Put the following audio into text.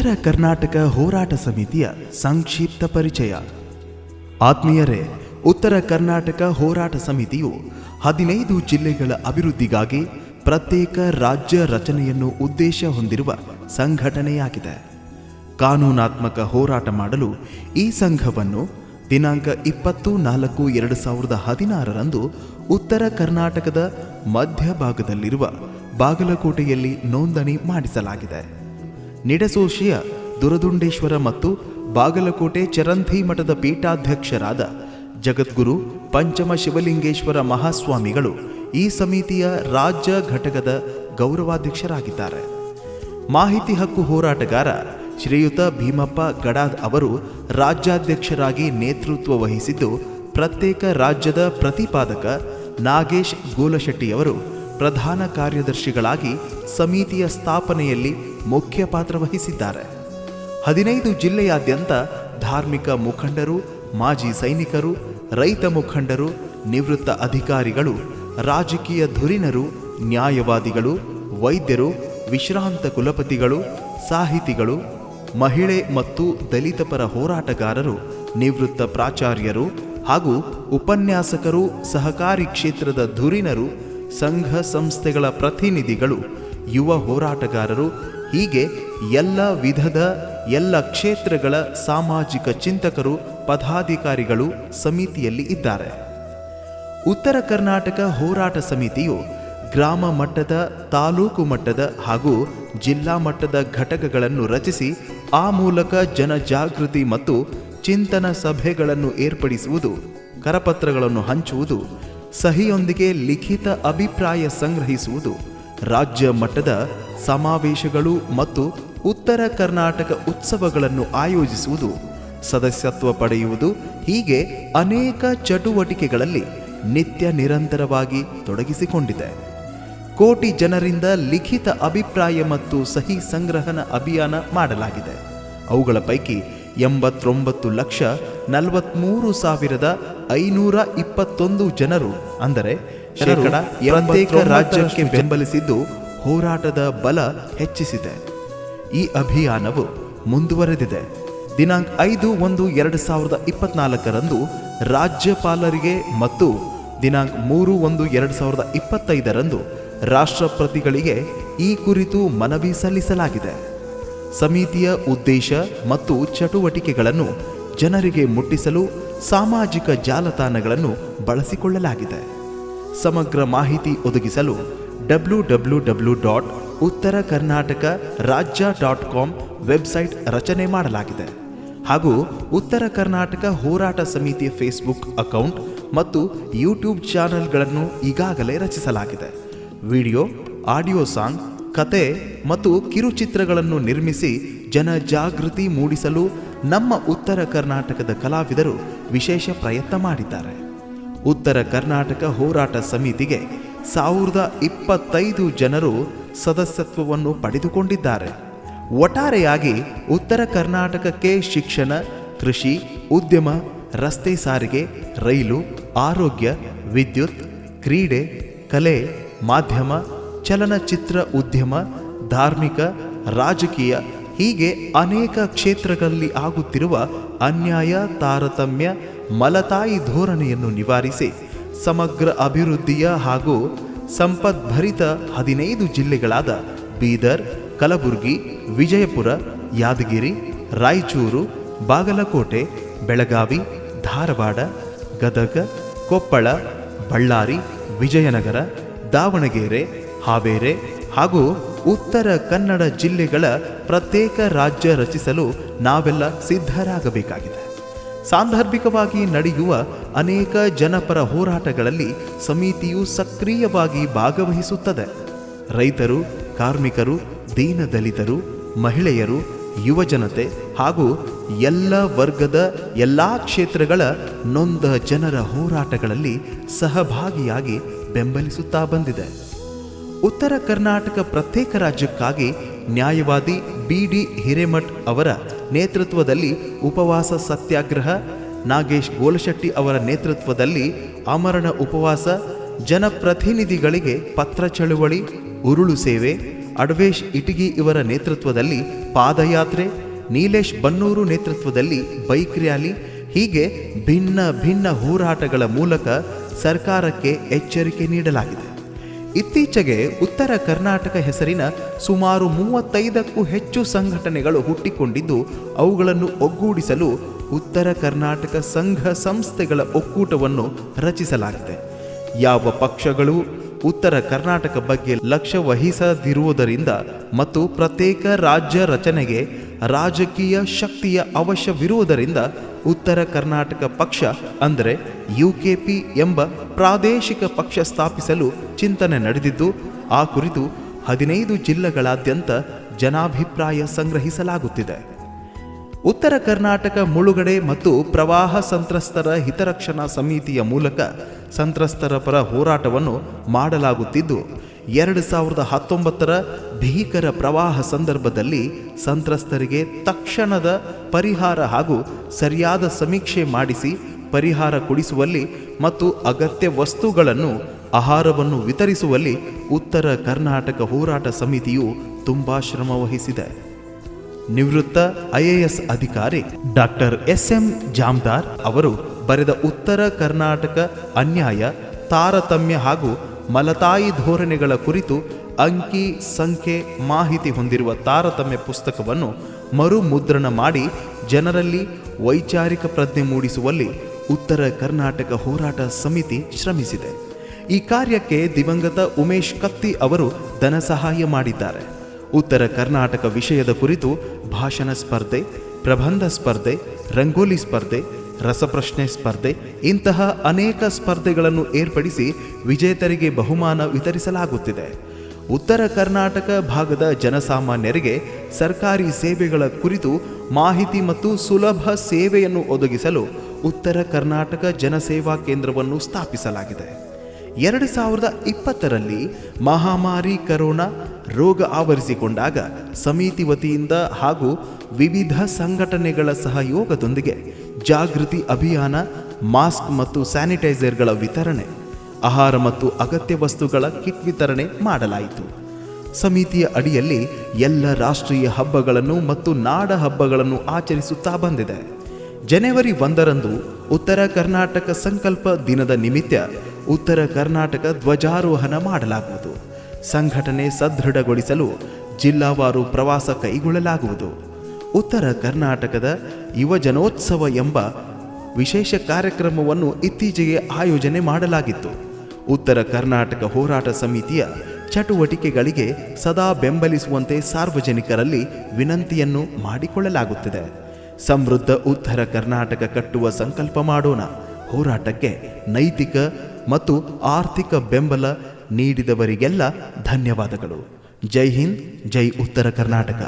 ಉತ್ತರ ಕರ್ನಾಟಕ ಹೋರಾಟ ಸಮಿತಿಯ ಸಂಕ್ಷಿಪ್ತ ಪರಿಚಯ. ಆತ್ಮೀಯರೇ, ಉತ್ತರ ಕರ್ನಾಟಕ ಹೋರಾಟ ಸಮಿತಿಯು 15 ಜಿಲ್ಲೆಗಳ ಅಭಿವೃದ್ಧಿಗಾಗಿ ಪ್ರತ್ಯೇಕ ರಾಜ್ಯ ರಚನೆಯನ್ನು ಉದ್ದೇಶ ಹೊಂದಿರುವ ಸಂಘಟನೆಯಾಗಿದೆ. ಕಾನೂನಾತ್ಮಕ ಹೋರಾಟ ಮಾಡಲು ಈ ಸಂಘವನ್ನು ದಿನಾಂಕ 20/4/2016 ಉತ್ತರ ಕರ್ನಾಟಕದ ಮಧ್ಯಭಾಗದಲ್ಲಿರುವ ಬಾಗಲಕೋಟೆಯಲ್ಲಿ ನೋಂದಣಿ ಮಾಡಿಸಲಾಗಿದೆ. ನಿಡಸೋಶಿಯ ದುರದುಂಡೇಶ್ವರ ಮತ್ತು ಬಾಗಲಕೋಟೆ ಚರಂತಿ ಮಠದ ಪೀಠಾಧ್ಯಕ್ಷರಾದ ಜಗದ್ಗುರು ಪಂಚಮ ಶಿವಲಿಂಗೇಶ್ವರ ಮಹಾಸ್ವಾಮಿಗಳು ಈ ಸಮಿತಿಯ ರಾಜ್ಯ ಘಟಕದ ಗೌರವಾಧ್ಯಕ್ಷರಾಗಿದ್ದಾರೆ. ಮಾಹಿತಿ ಹಕ್ಕು ಹೋರಾಟಗಾರ ಶ್ರೀಯುತ ಭೀಮಪ್ಪ ಗಡಾದ್ ಅವರು ರಾಜ್ಯಾಧ್ಯಕ್ಷರಾಗಿ ನೇತೃತ್ವ ವಹಿಸಿದ್ದು, ಪ್ರತ್ಯೇಕ ರಾಜ್ಯದ ಪ್ರತಿಪಾದಕ ನಾಗೇಶ್ ಗೋಲಶೆಟ್ಟಿಯವರು ಪ್ರಧಾನ ಕಾರ್ಯದರ್ಶಿಗಳಾಗಿ ಸಮಿತಿಯ ಸ್ಥಾಪನೆಯಲ್ಲಿ ಮುಖ್ಯ ಪಾತ್ರ ವಹಿಸಿದ್ದಾರೆ. 15 ಜಿಲ್ಲೆಯಾದ್ಯಂತ ಧಾರ್ಮಿಕ ಮುಖಂಡರು, ಮಾಜಿ ಸೈನಿಕರು, ರೈತ ಮುಖಂಡರು, ನಿವೃತ್ತ ಅಧಿಕಾರಿಗಳು, ರಾಜಕೀಯ ಧುರೀಣರು, ನ್ಯಾಯವಾದಿಗಳು, ವೈದ್ಯರು, ವಿಶ್ರಾಂತ ಕುಲಪತಿಗಳು, ಸಾಹಿತಿಗಳು, ಮಹಿಳೆ ಮತ್ತು ದಲಿತ ಪರ ಹೋರಾಟಗಾರರು, ನಿವೃತ್ತ ಪ್ರಾಚಾರ್ಯರು ಹಾಗೂ ಉಪನ್ಯಾಸಕರು, ಸಹಕಾರಿ ಕ್ಷೇತ್ರದ ಧುರೀಣರು, ಸಂಘ ಸಂಸ್ಥೆಗಳ ಪ್ರತಿನಿಧಿಗಳು, ಯುವ ಹೋರಾಟಗಾರರು, ಹೀಗೆ ಎಲ್ಲ ವಿಧದ ಎಲ್ಲ ಕ್ಷೇತ್ರಗಳ ಸಾಮಾಜಿಕ ಚಿಂತಕರು, ಪದಾಧಿಕಾರಿಗಳು ಸಮಿತಿಯಲ್ಲಿ ಇದ್ದಾರೆ. ಉತ್ತರ ಕರ್ನಾಟಕ ಹೋರಾಟ ಸಮಿತಿಯು ಗ್ರಾಮ ಮಟ್ಟದ, ತಾಲೂಕು ಮಟ್ಟದ ಹಾಗೂ ಜಿಲ್ಲಾ ಮಟ್ಟದ ಘಟಕಗಳನ್ನು ರಚಿಸಿ ಆ ಮೂಲಕ ಜನಜಾಗೃತಿ ಮತ್ತು ಚಿಂತನ ಸಭೆಗಳನ್ನು ಏರ್ಪಡಿಸುವುದು, ಕರಪತ್ರಗಳನ್ನು ಹಂಚುವುದು, ಸಹಿಯೊಂದಿಗೆ ಲಿಖಿತ ಅಭಿಪ್ರಾಯ ಸಂಗ್ರಹಿಸುವುದು, ರಾಜ್ಯ ಮಟ್ಟದ ಸಮಾವೇಶಗಳು ಮತ್ತು ಉತ್ತರ ಕರ್ನಾಟಕ ಉತ್ಸವಗಳನ್ನು ಆಯೋಜಿಸುವುದು, ಸದಸ್ಯತ್ವ ಪಡೆಯುವುದು, ಹೀಗೆ ಅನೇಕ ಚಟುವಟಿಕೆಗಳಲ್ಲಿ ನಿತ್ಯ ನಿರಂತರವಾಗಿ ತೊಡಗಿಸಿಕೊಂಡಿದೆ. ಕೋಟಿ ಜನರಿಂದ ಲಿಖಿತ ಅಭಿಪ್ರಾಯ ಮತ್ತು ಸಹಿ ಸಂಗ್ರಹಣ ಅಭಿಯಾನ ಮಾಡಲಾಗಿದೆ. ಅವುಗಳ ಪೈಕಿ 89,43,521 ಜನರು, ಅಂದರೆ ಪ್ರತ್ಯೇಕ ರಾಜ್ಯಕ್ಕೆ ಬೆಂಬಲಿಸಿದ್ದು ಹೋರಾಟದ ಬಲ ಹೆಚ್ಚಿಸಿದೆ. ಈ ಅಭಿಯಾನವು ಮುಂದುವರೆದಿದೆ. ದಿನಾಂಕ 5/1/2024 ರಾಜ್ಯಪಾಲರಿಗೆ ಮತ್ತು ದಿನಾಂಕ 3/1/2025 ರಾಷ್ಟ್ರಪತಿಗಳಿಗೆ ಈ ಕುರಿತು ಮನವಿ ಸಲ್ಲಿಸಲಾಗಿದೆ. ಸಮಿತಿಯ ಉದ್ದೇಶ ಮತ್ತು ಚಟುವಟಿಕೆಗಳನ್ನು ಜನರಿಗೆ ಮುಟ್ಟಿಸಲು ಸಾಮಾಜಿಕ ಜಾಲತಾಣಗಳನ್ನು ಬಳಸಿಕೊಳ್ಳಲಾಗಿದೆ. ಸಮಗ್ರ ಮಾಹಿತಿ ಒದಗಿಸಲು www.uttarakarnatakaradya.com ವೆಬ್ಸೈಟ್ ರಚನೆ ಮಾಡಲಾಗಿದೆ ಹಾಗೂ ಉತ್ತರ ಕರ್ನಾಟಕ ಹೋರಾಟ ಸಮಿತಿಯ ಫೇಸ್ಬುಕ್ ಅಕೌಂಟ್ ಮತ್ತು ಯೂಟ್ಯೂಬ್ ಚಾನೆಲ್ಗಳನ್ನು ಈಗಾಗಲೇ ರಚಿಸಲಾಗಿದೆ. ವಿಡಿಯೋ, ಆಡಿಯೋ ಸಾಂಗ್, ಕತೆ ಮತ್ತು ಕಿರುಚಿತ್ರಗಳನ್ನು ನಿರ್ಮಿಸಿ ಜನಜಾಗೃತಿ ಮೂಡಿಸಲು ನಮ್ಮ ಉತ್ತರ ಕರ್ನಾಟಕದ ಕಲಾವಿದರು ವಿಶೇಷ ಪ್ರಯತ್ನ ಮಾಡಿದ್ದಾರೆ. ಉತ್ತರ ಕರ್ನಾಟಕ ಹೋರಾಟ ಸಮಿತಿಗೆ 1025 ಜನರು ಸದಸ್ಯತ್ವವನ್ನು ಪಡೆದುಕೊಂಡಿದ್ದಾರೆ. ಒಟ್ಟಾರೆಯಾಗಿ ಉತ್ತರ ಕರ್ನಾಟಕಕ್ಕೆ ಶಿಕ್ಷಣ, ಕೃಷಿ, ಉದ್ಯಮ, ರಸ್ತೆ ಸಾರಿಗೆ, ರೈಲು, ಆರೋಗ್ಯ, ವಿದ್ಯುತ್, ಕ್ರೀಡೆ, ಕಲೆ, ಮಾಧ್ಯಮ, ಚಲನಚಿತ್ರ ಉದ್ಯಮ, ಧಾರ್ಮಿಕ, ರಾಜಕೀಯ, ಹೀಗೆ ಅನೇಕ ಕ್ಷೇತ್ರಗಳಲ್ಲಿ ಆಗುತ್ತಿರುವ ಅನ್ಯಾಯ, ತಾರತಮ್ಯ, ಮಲತಾಯಿ ಧೋರಣೆಯನ್ನು ನಿವಾರಿಸಿ ಸಮಗ್ರ ಅಭಿವೃದ್ಧಿಯ ಹಾಗೂ ಸಂಪದ್ಭರಿತ 15 ಜಿಲ್ಲೆಗಳಾದ ಬೀದರ್, ಕಲಬುರಗಿ, ವಿಜಯಪುರ, ಯಾದಗಿರಿ, ರಾಯಚೂರು, ಬಾಗಲಕೋಟೆ, ಬೆಳಗಾವಿ, ಧಾರವಾಡ, ಗದಗ, ಕೊಪ್ಪಳ, ಬಳ್ಳಾರಿ, ವಿಜಯನಗರ, ದಾವಣಗೆರೆ, ಹಾವೇರಿ ಹಾಗೂ ಉತ್ತರ ಕನ್ನಡ ಜಿಲ್ಲೆಗಳ ಪ್ರತ್ಯೇಕ ರಾಜ್ಯ ರಚಿಸಲು ನಾವೆಲ್ಲ ಸಿದ್ಧರಾಗಬೇಕಾಗಿದೆ. ಸಾಂದರ್ಭಿಕವಾಗಿ ನಡೆಯುವ ಅನೇಕ ಜನಪರ ಹೋರಾಟಗಳಲ್ಲಿ ಸಮಿತಿಯು ಸಕ್ರಿಯವಾಗಿ ಭಾಗವಹಿಸುತ್ತದೆ. ರೈತರು, ಕಾರ್ಮಿಕರು, ದೀನದಲಿತರು, ಮಹಿಳೆಯರು, ಯುವಜನತೆ ಹಾಗೂ ಎಲ್ಲ ವರ್ಗದ ಎಲ್ಲ ಕ್ಷೇತ್ರಗಳ ನೊಂದ ಜನರ ಹೋರಾಟಗಳಲ್ಲಿ ಸಹಭಾಗಿಯಾಗಿ ಬೆಂಬಲಿಸುತ್ತಾ ಬಂದಿದೆ. ಉತ್ತರ ಕರ್ನಾಟಕ ಪ್ರತ್ಯೇಕ ರಾಜ್ಯಕ್ಕಾಗಿ ನ್ಯಾಯವಾದಿ BD ಹಿರೇಮಠ್ ಅವರ ನೇತೃತ್ವದಲ್ಲಿ ಉಪವಾಸ ಸತ್ಯಾಗ್ರಹ, ನಾಗೇಶ್ ಗೋಲಶೆಟ್ಟಿ ಅವರ ನೇತೃತ್ವದಲ್ಲಿ ಆಮರಣ ಉಪವಾಸ, ಜನಪ್ರತಿನಿಧಿಗಳಿಗೆ ಪತ್ರ ಚಳುವಳಿ, ಉರುಳು ಸೇವೆ, ಅಡ್ವೇಶ್ ಇಟಗಿ ಇವರ ನೇತೃತ್ವದಲ್ಲಿ ಪಾದಯಾತ್ರೆ, ನೀಲೇಶ್ ಬನ್ನೂರು ನೇತೃತ್ವದಲ್ಲಿ ಬೈಕ್ ರ್ಯಾಲಿ, ಹೀಗೆ ಭಿನ್ನ ಭಿನ್ನ ಹೋರಾಟಗಳ ಮೂಲಕ ಸರ್ಕಾರಕ್ಕೆ ಎಚ್ಚರಿಕೆ ನೀಡಲಾಗಿದೆ. ಇತ್ತೀಚೆಗೆ ಉತ್ತರ ಕರ್ನಾಟಕ ಹೆಸರಿನ ಸುಮಾರು 35ಕ್ಕೂ ಹೆಚ್ಚು ಸಂಘಟನೆಗಳು ಹುಟ್ಟಿಕೊಂಡಿದ್ದು, ಅವುಗಳನ್ನು ಒಗ್ಗೂಡಿಸಲು ಉತ್ತರ ಕರ್ನಾಟಕ ಸಂಘ ಸಂಸ್ಥೆಗಳ ಒಕ್ಕೂಟವನ್ನು ರಚಿಸಲಾಗಿದೆ. ಯಾವ ಪಕ್ಷಗಳು ಉತ್ತರ ಕರ್ನಾಟಕ ಬಗ್ಗೆ ಲಕ್ಷ್ಯ ವಹಿಸದಿರುವುದರಿಂದ ಮತ್ತು ಪ್ರತ್ಯೇಕ ರಾಜ್ಯ ರಚನೆಗೆ ರಾಜಕೀಯ ಶಕ್ತಿಯ ಅವಶ್ಯವಿರುವುದರಿಂದ ಉತ್ತರ ಕರ್ನಾಟಕ ಪಕ್ಷ ಅಂದರೆ UKP ಎಂಬ ಪ್ರಾದೇಶಿಕ ಪಕ್ಷ ಸ್ಥಾಪಿಸಲು ಚಿಂತನೆ ನಡೆದಿದ್ದು, ಆ ಕುರಿತು 15 ಜಿಲ್ಲೆಗಳಾದ್ಯಂತ ಜನಾಭಿಪ್ರಾಯ ಸಂಗ್ರಹಿಸಲಾಗುತ್ತಿದೆ. ಉತ್ತರ ಕರ್ನಾಟಕ ಮುಳುಗಡೆ ಮತ್ತು ಪ್ರವಾಹ ಸಂತ್ರಸ್ತರ ಹಿತರಕ್ಷಣಾ ಸಮಿತಿಯ ಮೂಲಕ ಸಂತ್ರಸ್ತರ ಪರ ಹೋರಾಟವನ್ನು ಮಾಡಲಾಗುತ್ತಿದ್ದು, 2019ರ ಭೀಕರ ಪ್ರವಾಹ ಸಂದರ್ಭದಲ್ಲಿ ಸಂತ್ರಸ್ತರಿಗೆ ತಕ್ಷಣದ ಪರಿಹಾರ ಹಾಗೂ ಸರಿಯಾದ ಸಮೀಕ್ಷೆ ಮಾಡಿಸಿ ಪರಿಹಾರ ಕೊಡಿಸುವಲ್ಲಿ ಮತ್ತು ಅಗತ್ಯ ವಸ್ತುಗಳನ್ನು, ಆಹಾರವನ್ನು ವಿತರಿಸುವಲ್ಲಿ ಉತ್ತರ ಕರ್ನಾಟಕ ಹೋರಾಟ ಸಮಿತಿಯು ತುಂಬಾ ಶ್ರಮ ವಹಿಸಿದೆ. ನಿವೃತ್ತ IAS ಅಧಿಕಾರಿ ಡಾಕ್ಟರ್ SM ಜಾಮದಾರ್ ಅವರು ಬರೆದ ಉತ್ತರ ಕರ್ನಾಟಕ ಅನ್ಯಾಯ, ತಾರತಮ್ಯ ಹಾಗೂ ಮಲತಾಯಿ ಧೋರಣೆಗಳ ಕುರಿತು ಅಂಕಿ ಸಂಖ್ಯೆ ಮಾಹಿತಿ ಹೊಂದಿರುವ ತಾರತಮ್ಯ ಪುಸ್ತಕವನ್ನು ಮರು ಮುದ್ರಣ ಮಾಡಿ ಜನರಲ್ಲಿ ವೈಚಾರಿಕ ಪ್ರಜ್ಞೆ ಮೂಡಿಸುವಲ್ಲಿ ಉತ್ತರ ಕರ್ನಾಟಕ ಹೋರಾಟ ಸಮಿತಿ ಶ್ರಮಿಸಿದೆ. ಈ ಕಾರ್ಯಕ್ಕೆ ದಿವಂಗತ ಉಮೇಶ್ ಕತ್ತಿ ಅವರು ಧನ ಸಹಾಯ ಮಾಡಿದ್ದಾರೆ. ಉತ್ತರ ಕರ್ನಾಟಕ ವಿಷಯದ ಕುರಿತು ಭಾಷಣ ಸ್ಪರ್ಧೆ, ಪ್ರಬಂಧ ಸ್ಪರ್ಧೆ, ರಂಗೋಲಿ ಸ್ಪರ್ಧೆ, ರಸಪ್ರಶ್ನೆ ಸ್ಪರ್ಧೆ ಇಂತಹ ಅನೇಕ ಸ್ಪರ್ಧೆಗಳನ್ನು ಏರ್ಪಡಿಸಿ ವಿಜೇತರಿಗೆ ಬಹುಮಾನ ವಿತರಿಸಲಾಗುತ್ತಿದೆ. ಉತ್ತರ ಕರ್ನಾಟಕ ಭಾಗದ ಜನಸಾಮಾನ್ಯರಿಗೆ ಸರ್ಕಾರಿ ಸೇವೆಗಳ ಕುರಿತು ಮಾಹಿತಿ ಮತ್ತು ಸುಲಭ ಸೇವೆಯನ್ನು ಒದಗಿಸಲು ಉತ್ತರ ಕರ್ನಾಟಕ ಜನಸೇವಾ ಕೇಂದ್ರವನ್ನು ಸ್ಥಾಪಿಸಲಾಗಿದೆ. 2020ರಲ್ಲಿ ಮಹಾಮಾರಿ ಕರೋನಾ ರೋಗ ಆವರಿಸಿಕೊಂಡಾಗ ಸಮಿತಿ ವತಿಯಿಂದ ಹಾಗೂ ವಿವಿಧ ಸಂಘಟನೆಗಳ ಸಹಯೋಗದೊಂದಿಗೆ ಜಾಗೃತಿ ಅಭಿಯಾನ, ಮಾಸ್ಕ್ ಮತ್ತು ಸ್ಯಾನಿಟೈಸರ್ಗಳ ವಿತರಣೆ, ಆಹಾರ ಮತ್ತು ಅಗತ್ಯ ವಸ್ತುಗಳ ಕಿಟ್ ವಿತರಣೆ ಮಾಡಲಾಯಿತು. ಸಮಿತಿಯ ಅಡಿಯಲ್ಲಿ ಎಲ್ಲ ರಾಷ್ಟ್ರೀಯ ಹಬ್ಬಗಳನ್ನು ಮತ್ತು ನಾಡ ಹಬ್ಬಗಳನ್ನು ಆಚರಿಸುತ್ತಾ ಬಂದಿದೆ. ಜನವರಿ 1ರಂದು ಉತ್ತರ ಕರ್ನಾಟಕ ಸಂಕಲ್ಪ ದಿನದ ನಿಮಿತ್ತ ಉತ್ತರ ಕರ್ನಾಟಕ ಧ್ವಜಾರೋಹಣ ಮಾಡಲಾಗುವುದು. ಸಂಘಟನೆ ಸದೃಢಗೊಳಿಸಲು ಜಿಲ್ಲಾವಾರು ಪ್ರವಾಸ ಕೈಗೊಳ್ಳಲಾಗುವುದು. ಉತ್ತರ ಕರ್ನಾಟಕದ ಯುವಜನೋತ್ಸವ ಎಂಬ ವಿಶೇಷ ಕಾರ್ಯಕ್ರಮವನ್ನು ಇತ್ತೀಚೆಗೆ ಆಯೋಜನೆ ಮಾಡಲಾಗಿತ್ತು. ಉತ್ತರ ಕರ್ನಾಟಕ ಹೋರಾಟ ಸಮಿತಿಯ ಚಟುವಟಿಕೆಗಳಿಗೆ ಸದಾ ಬೆಂಬಲಿಸುವಂತೆ ಸಾರ್ವಜನಿಕರಲ್ಲಿ ವಿನಂತಿಯನ್ನು ಮಾಡಿಕೊಳ್ಳಲಾಗುತ್ತಿದೆ. ಸಮೃದ್ಧ ಉತ್ತರ ಕರ್ನಾಟಕ ಕಟ್ಟುವ ಸಂಕಲ್ಪ ಮಾಡೋಣ. ಹೋರಾಟಕ್ಕೆ ನೈತಿಕ ಮತ್ತು ಆರ್ಥಿಕ ಬೆಂಬಲ ನೀಡಿದವರಿಗೆಲ್ಲ ಧನ್ಯವಾದಗಳು. ಜೈ ಹಿಂದ್, ಜೈ ಉತ್ತರ ಕರ್ನಾಟಕ.